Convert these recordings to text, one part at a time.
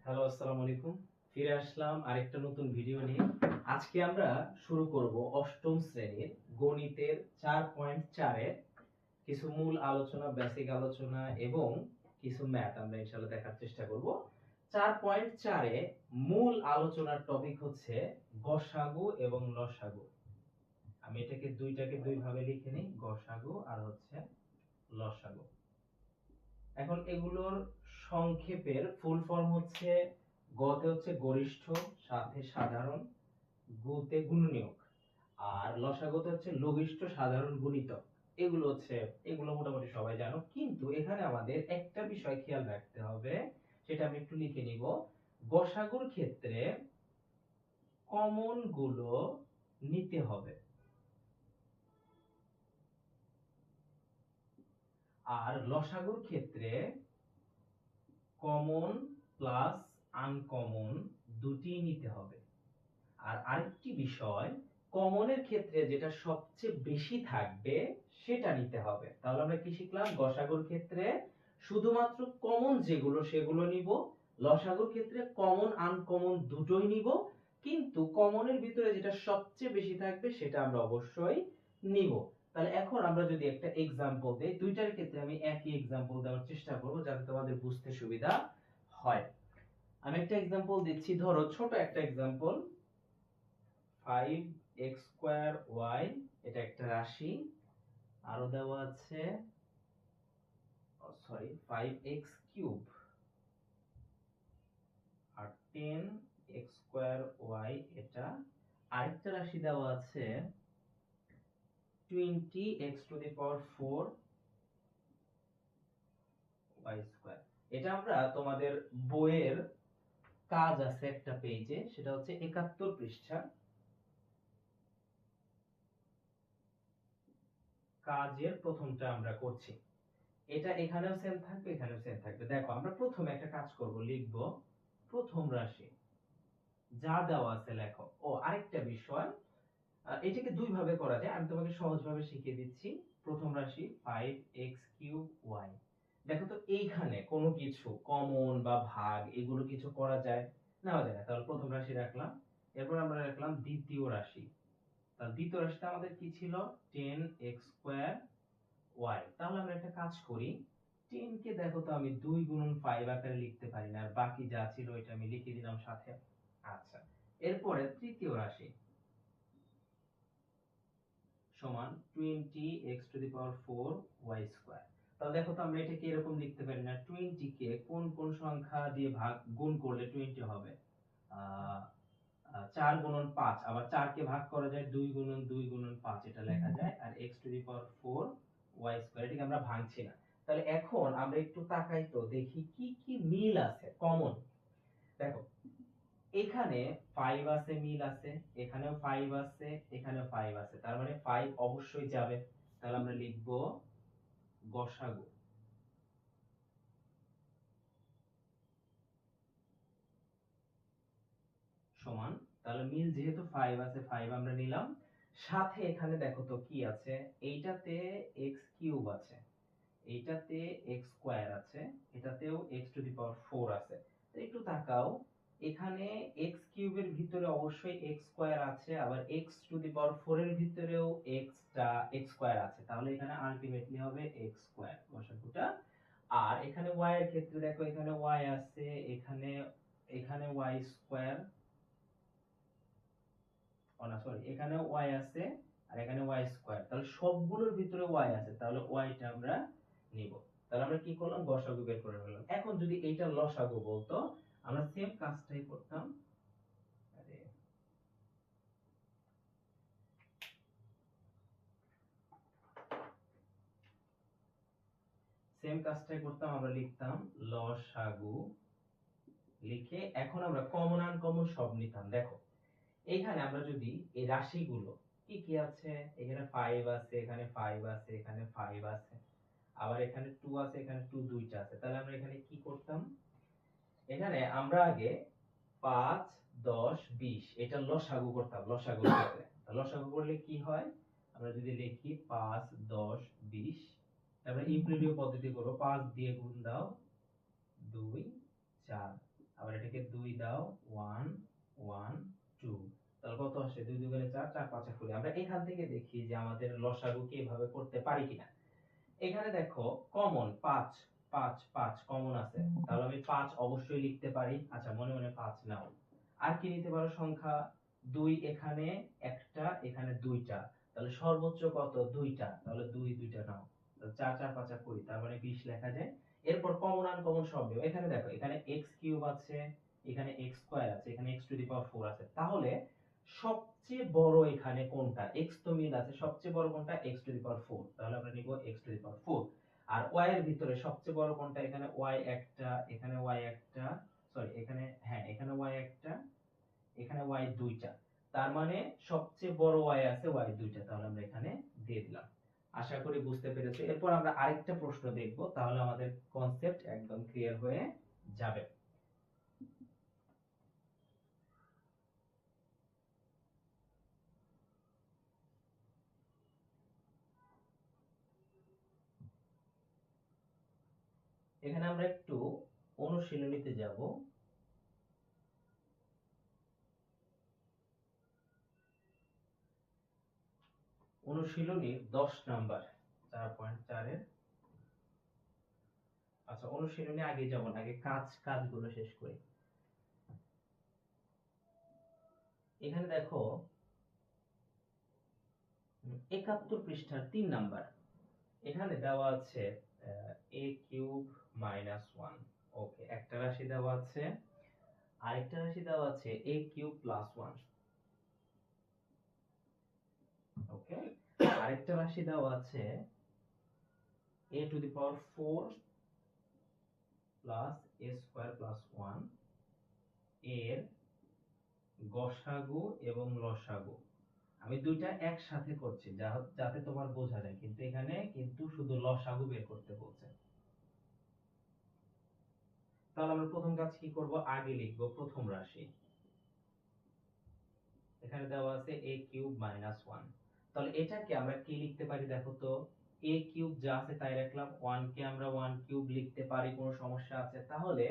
Hello, আসসালামু আলাইকুম। ফিরে আসলাম আরেকটা নতুন ভিডিও নিয়ে। আজকে আমরা শুরু করব অষ্টম শ্রেণীর গণিতের 4.4 এর কিছু মূল আলোচনা, বেসিক আলোচনা এবং কিছু ম্যাথ আমরা ইনশাআল্লাহ দেখার চেষ্টা করব। 4.4 এ মূল আলোচনার টপিক হচ্ছে গসাগু এবং লসাগু। আমি দুইটাকে দুই ভাবে লিখে নিই, গসাগু আর হচ্ছে লসাগু। এখন এগুলোর সংক্ষেপের ফুল ফর্ম হচ্ছে গতে হচ্ছে গরিষ্ঠ, সাথে সাধারণ, গুতে গুণনীয়ক, আর লসাগুতে হচ্ছে লঘিষ্ঠ সাধারণ গুণিতক। এগুলো মোটামুটি সবাই জানো, কিন্তু এখানে আমাদের একটা বিষয় খেয়াল রাখতে হবে, সেটা আমি একটু লিখে নিব। গসাগুর ক্ষেত্রে কমন গুলো নিতে হবে, আর লসাগুর ক্ষেত্রে কমন প্লাস আনকমন দুটি নিতে হবে। আর আরেকটি বিষয়, কমনের ক্ষেত্রে যেটা সবচেয়ে বেশি থাকবে সেটা নিতে হবে। তাহলে আমরা কি শিখলাম? গসাগুর ক্ষেত্রে শুধুমাত্র কমন যেগুলো সেগুলো নিব, লসাগুর ক্ষেত্রে কমন আনকমন দুটোই নিব, কিন্তু কমনের ভিতরে যেটা সবচেয়ে বেশি থাকবে সেটা আমরা অবশ্যই নিব। তাহলে এখন আমরা যদি একটা এক্সাম্পল দেই, দুইটার ক্ষেত্রে আমি একই এক্সাম্পল দেওয়ার চেষ্টা করব যাতে তোমাদের বুঝতে সুবিধা হয়। আমি একটা এক্সাম্পল দিচ্ছি, ধরো ছোট একটা এক্সাম্পল, 5x স্কয়ার y, এটা একটা রাশি। আরো দেওয়া আছে 5x কিউব, আর 10x স্কয়ার y, এটা আরেকটা রাশি দেওয়া আছে 20x two the power 4 y square. এটা আমরা তোমাদের বইয়ের কাজ আছে একটা পেজে, সেটা হচ্ছে 71 পৃষ্ঠা, কাজের প্রথমটা আমরা করছি। এটা এখানেও সেম থাকবে, এখানেও সেম থাকবে। দেখো আমরা প্রথমে একটা কাজ করব, লিখব প্রথম রাশি যা দেওয়া আছে লেখো। ও আরেকটা বিষয়, এটাকে দুই ভাবে করা যায়, আমি তোমাকে সহজভাবে শিখিয়ে দিচ্ছি। প্রথম রাশি 5x কিউব y। দেখো তো এইখানে কোনো কিছু কমন বা ভাগ এগুলো কিছু করা যায়? নেওয়া যায় না। তাহলে প্রথম রাশি রাখলাম, এরপর আমরা রাখলাম দ্বিতীয় রাশি। তাহলে দ্বিতীয় রাশিটা আমাদের কি ছিল? 10x square y। তাহলে আমরা একটা কাজ করি, 10 কে দেখো তো আমি 2 গুণন 5 আকারে লিখতে পারি না, আর বাকি যা ছিল এটা আমি লিখে দিলাম সাথে। আচ্ছা, এরপরে তৃতীয় রাশি সমান 20x two the power 4 y square. তাহলে দেখো তো আমরা এটাকে এরকম লিখতে পারি না, 20 কে কোন কোন সংখ্যা দিয়ে ভাগ গুণ করলে 20 হবে? 4 গুণন 5, আবার 4 কে ভাগ করা যায় 2 গুণন 2 গুণন 5, এটা লেখা যায়। আর x to the power 4 y square, এটাকে আমরা ভাঙছি না। তাহলে এখন আমরা একটু তাকাই তো দেখি কি কি মিল আছে, কমন। দেখো এখানে 5 আছে, মিল আছে, এখানেও 5 আছে, এখানেও 5 আছে, তার মানে 5 অবশ্যই যাবে। তাহলে আমরা লিখব গসাগু সমান, তাহলে মিল যেহেতু 5 আছে, 5 আমরা নিলাম। সাথে এখানে দেখো তো কি আছে, এইটাতে x কিউব আছে, এইটাতে x স্কয়ার আছে, এটাতেও x টু দি পাওয়ার 4 আছে। তো একটু তাকাও, এখানে x কিউবের ভিতরে অবশ্যই x স্কয়ার আছে, আবার x টু দি পাওয়ার 4 এর ভিতরেও x স্কয়ার আছে। তাহলে এখানে আলটিমেটলি হবে x স্কয়ার গসাগুটা। আর এখানে y এর ক্ষেত্রে দেখো, এখানে y আছে, এখানে এখানে y স্কয়ার, ও না সরি, এখানেও y আছে আর এখানে y স্কয়ার। তাহলে সবগুলোর ভিতরে y আছে, তাহলে y টা আমরা নিব। তাহলে আমরা কি করলাম? গসাগু বের করে ফেললাম। এখন যদি এইটা লসাগু বলতো, আমরা সেম কাজটাই করতাম। আরে সেম কাজটাই করতাম, আমরা লিখতাম লসাগু, লিখে এখন আমরা কমন আনকমন সব নিতাম। দেখো এইখানে আমরা যদি এই রাশিগুলো কি কি আছে, এখানে 5 আছে, এখানে 5 আছে, এখানে 5 আছে, আবার এখানে 2 আছে, এখানে 2 দুইটা আছে, তাহলে আমরা এখানে কি করতাম? এখানে আমরা আগে 5 10 20 এটা লসাগু করতাম। লসাগু ক্ষেত্রে লসাগু করলে কি হয়, আমরা যদি লিখি 5 10 20, তারপরে ইউক্লিডীয় পদ্ধতি করব, 5 দিয়ে গুণ দাও 2 4, আবার এটাকে থেকে 2 দাও 1 1 2, তাহলে কত আসে 2 2 গুণে 4 4 5 20। আমরা এখান থেকে দেখি যে আমাদের লসাগু কি এভাবে করতে পারি কিনা। এখানে দেখো কমন 5 5 5 কমন আছে, তাহলে আমি 5 অবশ্যই লিখতে পারি। আচ্ছা মনে মনে 5 নাও। আর কি নিতে পারো সংখ্যা? 2 এখানে একটা, এখানে দুইটা, তাহলে সর্বোচ্চ কত? দুইটা, তাহলে 2 দুইটা নাও। তাহলে 4 4 5 20, তার মানে 20 লেখা যায়। এরপর কমন আনকমন সব নিও। এখানে দেখো এখানে x কিউব আছে, এখানে x স্কয়ার আছে, এখানে x টু দি পাওয়ার 4 আছে, তাহলে সবচেয়ে বড় এখানে কোনটা? x তো মিল আছে, সবচেয়ে বড় কোনটা? x টু দি পাওয়ার 4, তাহলে আমরা নিব x টু দি পাওয়ার 4। আর y এর ভিতরে সবচেয়ে বড় কোনটা? এখানে y একটা, এখানে y একটা, সরি এখানে, হ্যাঁ এখানে y একটা, এখানে y দুইটা, তার মানে সবচেয়ে বড় y আছে y দুইটা, তাহলে আমরা এখানে দিয়ে দিলাম। আশা করি বুঝতে পেরেছো। এরপর আমরা আরেকটা প্রশ্ন দেখব, তাহলে আমাদের কনসেপ্ট একদম ক্লিয়ার হয়ে যাবে। এখানে আমরা একটু অনুশীলনীতে যাব। অনুশীলনীর 10 নাম্বার 4.4 এর, আচ্ছা অনুশীলনী আগে যাব না, আগে কাজগুলো শেষ করি। এখানে দেখো 71 পৃষ্ঠার 3 নাম্বার, এখানে দেওয়া আছে a কিউব মাইনাস 1। ওকে, একটা রাশি দেওয়া আছে, আরেকটা রাশি দেওয়া আছে a কিউব প্লাস 1। ওকে, আরেকটা রাশি দেওয়া আছে a two the power 4 plus a square plus 1 এর গসাগু এবং লসাগু। আমি দুইটা একসাথে করছি যাতে তোমার বোঝা যায়, কিন্তু এখানে কিন্তু শুধু লসাগু বের করতে বলছে। তাহলে আমরা প্রথম কাজ কি করব? আগে লিখব প্রথম রাশি। এখানে দেওয়া আছে a কিউব মাইনাস 1, তাহলে এটাকে আমরা কি লিখতে পারি দেখো তো? a কিউব যা আছে তাই রাখলাম, 1 কে আমরা 1 কিউব লিখতে পারি, কোনো সমস্যা আছে? তাহলে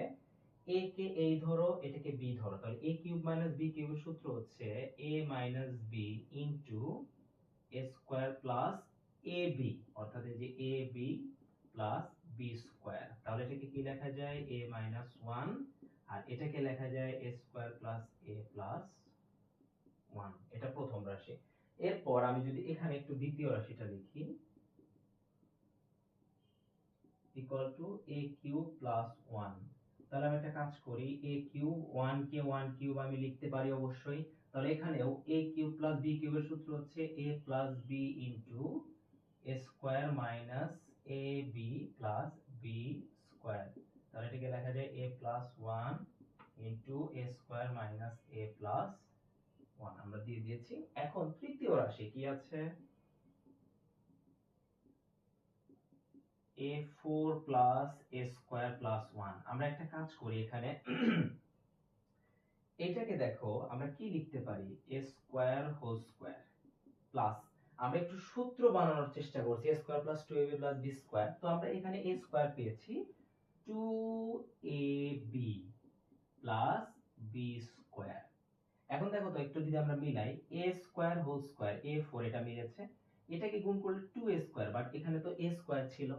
a কে এই ধরো, এটাকে b ধরো, তাহলে a কিউব মাইনাস b কিউবের সূত্র হচ্ছে a minus b into a square plus ab, অর্থাৎ এই যে ab প্লাস b স্কয়ার, তাহলে এটাকে কি লেখা যায়? a মাইনাস 1, আর এটাকে লেখা যায় a square plus a plus 1, এটা প্রথম রাশি। এরপর আমি যদি এখানে একটু দ্বিতীয় রাশিটা লিখি, equal to a cube plus 1, তাহলে আমি একটা কাজ করি, a কিউব 1 কে 1 কিউব আমি লিখতে পারি অবশ্যই, তাহলে এখানেও a কিউব প্লাস b কিউবের সূত্র হচ্ছে a plus b into a square minus ab plus b square, তাহলে এটাকে লেখা যায় a plus 1 into a square minus a plus 1, আমরা দিয়ে দিয়েছি। এখন তৃতীয় রাশি কি আছে? a4 plus a square plus 1, আমরা একটা কাজ করি এখানে এটাকে দেখো আমরা কি লিখতে পারি? a square whole square plus, আমরা একটু সূত্র বানানোর চেষ্টা করছি, a square plus 2ab plus b square, তো আমরা এখানে a স্কয়ার পেয়েছি 2ab প্লাস b স্কয়ার। এখন দেখো তো একটু যদি আমরা মিলাই, a square whole square a4 এটা মিলেছে, এটাকে গুণ করলে 2a স্কয়ার, বাট এখানে তো a স্কয়ার ছিল,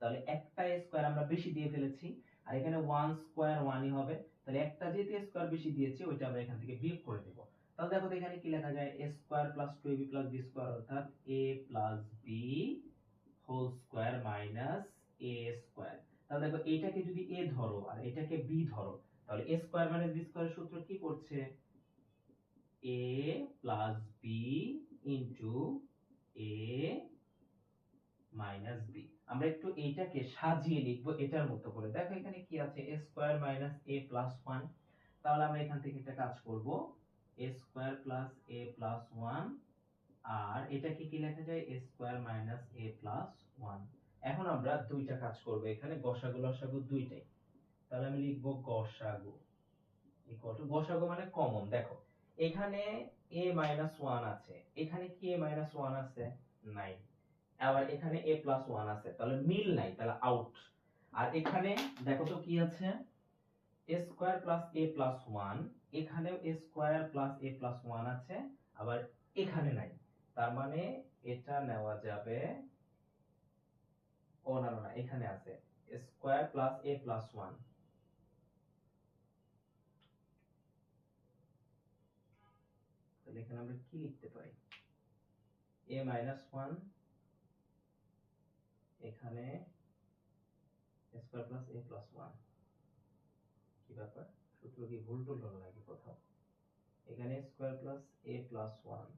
তাহলে একটা a স্কয়ার আমরা বেশি দিয়ে ফেলেছি, আর এখানে 1 স্কয়ার 1ই হবে, তাহলে একটা যেহেতু a স্কয়ার বেশি দিয়েছি ওইটা আমরা এখান থেকে বিয়োগ করে দেব। তাহলে দেখো তো এখানে কি লেখা যায়? a square plus 2ab plus b square, অর্থাৎ a plus b whole square minus a square. তাহলে দেখো এইটাকে যদি a ধরো আর এটাকে b ধরো, তাহলে a স্কয়ার মাইনাস b স্কয়ারের সূত্র কি পড়ছে? a plus b into a minus b। আমরা একটু এইটাকে সাজিয়ে লিখবো এটার মতো করে। দেখো এখানে কি আছে? a square minus a plus 1, তাহলে আমরা এখান থেকে একটা কাজ করব, a square plus a plus 1, আর এটাকে কি লেখা যায়? a square minus a plus 1। এখন আমরা দুইটা কাজ করব, এখানে গসাগু লসাগু দুইটাই, তাহলে আমি লিখবো গসাগু ইকুয়াল টু, গসাগু মানে কমন, দেখো এখানে a মাইনাস 1 আছে, এখানে কি a মাইনাস 1 আছে? নাই। আবার এখানে a প্লাস 1 আছে, তাহলে মিল নাই, তাহলে আউট। আর এখানে দেখো তো কি আছে? a square plus a plus 1, এখানেও a square plus a plus 1 আছে, আবার এখানে নাই। তার মানে এটা নেওয়া যাবে, ও না না না, এখানে আছে a square plus a plus 1। তাহলে এখানে আমরা কি লিখতে পারি? a মাইনাস 1, এখানে a square plus a plus 1। কি ব্যাপার, সূত্র কি ভুল টুল হলো নাকি কোথাও? এখানে square plus a plus 1,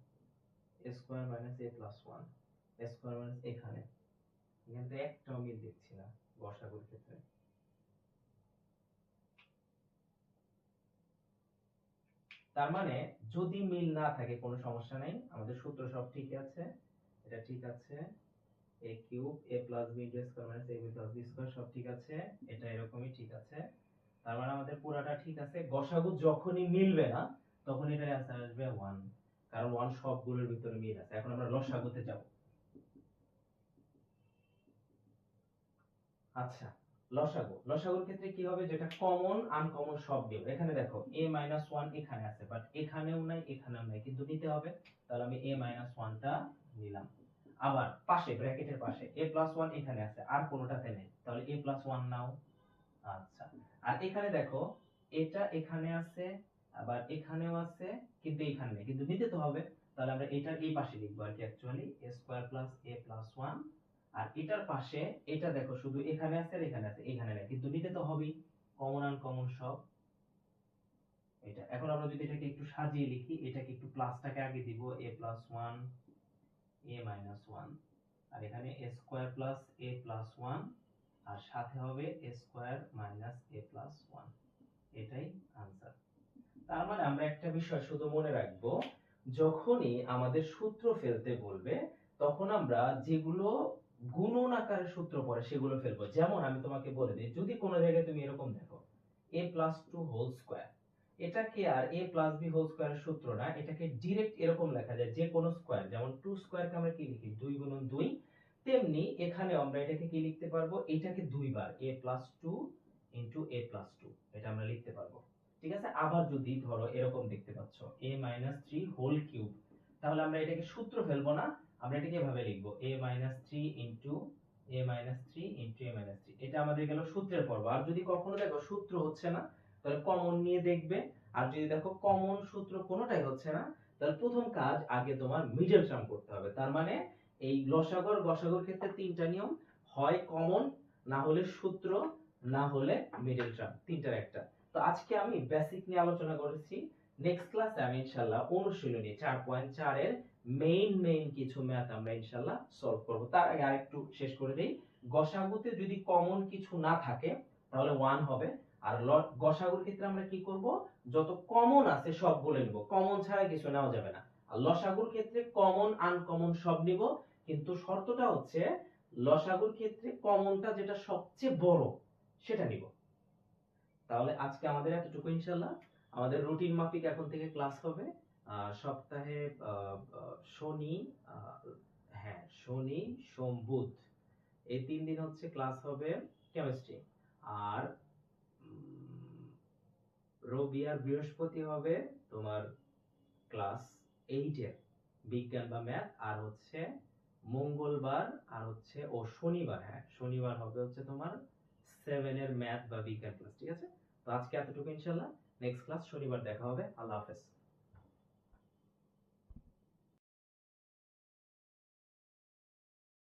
a square minus a plus 1, a square minus এখানে তো একটাও মিল দেখছি না গসাগুর ক্ষেত্রে। তার মানে যদি মিল না থাকে কোনো সমস্যা নাই, আমাদের সূত্র সব ঠিক আছে, এটা ঠিক আছে, a cube a plus b square minus ab plus b square সব ঠিক আছে, এটা এরকমই ঠিক আছে। তার মানে আমাদের পুরাটা ঠিক আছে। গসাগু যখনই মিলবে না তখন এটার অ্যান্সার আসবে 1, কারণ 1 সবগুলোর ভিতরে মিল আছে। এখন আমরা লসাগুতে যাব। আচ্ছা, লসাগুর ক্ষেত্রে কি হবে, যেটা কমন আনকমন সব নিব। এখানে দেখো a 1 এখানে আছে, বাট এখানেও নাই এখানেও নাই, কিন্তু নিতে হবে। তাহলে আমি a 1 টা নিলাম। আবার পাশে ব্র্যাকেটের পাশে a 1 এখানে আছে, আর কোনোটাতে নেই, তাহলে a 1 নাও। আচ্ছা, আর এখানে দেখো এটা এখানে আছে, আবার এখানেও আছে, কিন্তু এখানে নেই, কিন্তু নিতে তো হবে। তাহলে আমরা এটার এই পাশে লিখবো আর কি, actually a square plus a plus 1। আর এটার পাশে এটা দেখো শুধু এখানে আছে আর এখানে আছে, এখানে নেই, কিন্তু নিতে তো হবেই, কমন আনকমন সব। এটা এখন আমরা যদি এটাকে একটু সাজিয়ে লিখি, এটাকে একটু প্লাসটাকে আগে দিব, a প্লাস 1 a মাইনাস 1, আর এখানে a square plus a plus 1, আর সাথে হবে a square minus a plus 1। এটাই आंसर। তার মানে আমরা একটা বিষয় শুধু মনে রাখবো, যখনই আমাদের সূত্র ফেলতে বলবে তখন আমরা যেগুলো গুণন আকারে সূত্র পড়ে সেগুলো ফেলবো। যেমন আমি তোমাকে বলে দিই, যদি কোনো জায়গায় তুমি এরকম দেখো a প্লাস 2 হোল স্কয়ার, এটাকে আর a প্লাস b হোল স্কয়ারের সূত্র না, এটাকে ডাইরেক্ট এরকম লেখা যায়, যে কোনো স্কয়ার, যেমন 2 স্কয়ারকে আমরা কি লিখি 2 গুণন 2, তেমনি এখানে আমরা এটাকে কি লিখতে পারবো, এটাকে দুইবার a plus 2 into a plus 2, এটা আমরা লিখতে পারবো। ঠিক আছে, আবার যদি ধরো এরকম দেখতে পাচ্ছ a মাইনাস 3 হোল কিউব, তাহলে আমরা এটাকে সূত্র ফেলবো না, আমরা এটাকে এভাবে লিখবো a minus 3 into a minus 3 into a minus 3। এটা আমাদের গেল সূত্রের পর্ব। আর যদি কখনো দেখো সূত্র হচ্ছে না, তাহলে কমন নিয়ে দেখবে। আর যদি দেখো কমন সূত্র কোনোটাই হচ্ছে না, তাহলে প্রথম কাজ আগে তোমার মিডল টার্ম করতে হবে। তার মানে এই লসাগু গসাগুর ক্ষেত্রে তিনটা নিয়ম, হয় কমন, না হলে সূত্র, না হলে মিডল টার্ম, তিনটার একটা। তো আজকে আমি বেসিক নিয়ে আলোচনা করেছি। নেক্সট ক্লাসে আমি ইনশাআল্লাহ অনুশীলনী 4.4 এর মেইন কিছু ম্যাথ আমরা ইনশাআল্লাহ সলভ করব। তার আগে আরেকটু শেষ করে দেই, গসাগুতে যদি কমন কিছু না থাকে তাহলে 1 হবে। আর গসাগুর ক্ষেত্রে আমরা কি করব, যত কমন আছে সবগুলো নিব, কমন ছাড়া কিছু নেওয়া যাবে না। আর লসাগুর ক্ষেত্রে কমন আনকমন সব নিব, কিন্তু শর্তটা হচ্ছে লসাগুর ক্ষেত্রে কমনটা যেটা সবচেয়ে বড় সেটা নিব। তাহলে আজকে আমাদের এতটুকু ইনশাআল্লাহ। আমাদের রুটিন মাফিক এখন থেকে ক্লাস হবে সপ্তাহে শনি, হ্যাঁ শনি সোম বুধ, এই 3 দিন হচ্ছে ক্লাস হবে কেমিস্ট্রি। আর রবি আর বৃহস্পতি হবে তোমার ক্লাস 8 এর বিজ্ঞান বা ম্যাথ। আর হচ্ছে মঙ্গলবার আর হচ্ছে ও শনিবার, হ্যাঁ শনিবার হবে হচ্ছে তোমার 7 এর ম্যাথ বা বিজ্ঞান ক্লাস। ঠিক আছে, তো আজকে এতটুকু ইনশাআল্লাহ। নেক্সট ক্লাস শনিবার দেখা হবে। আল্লাহ হাফেজ।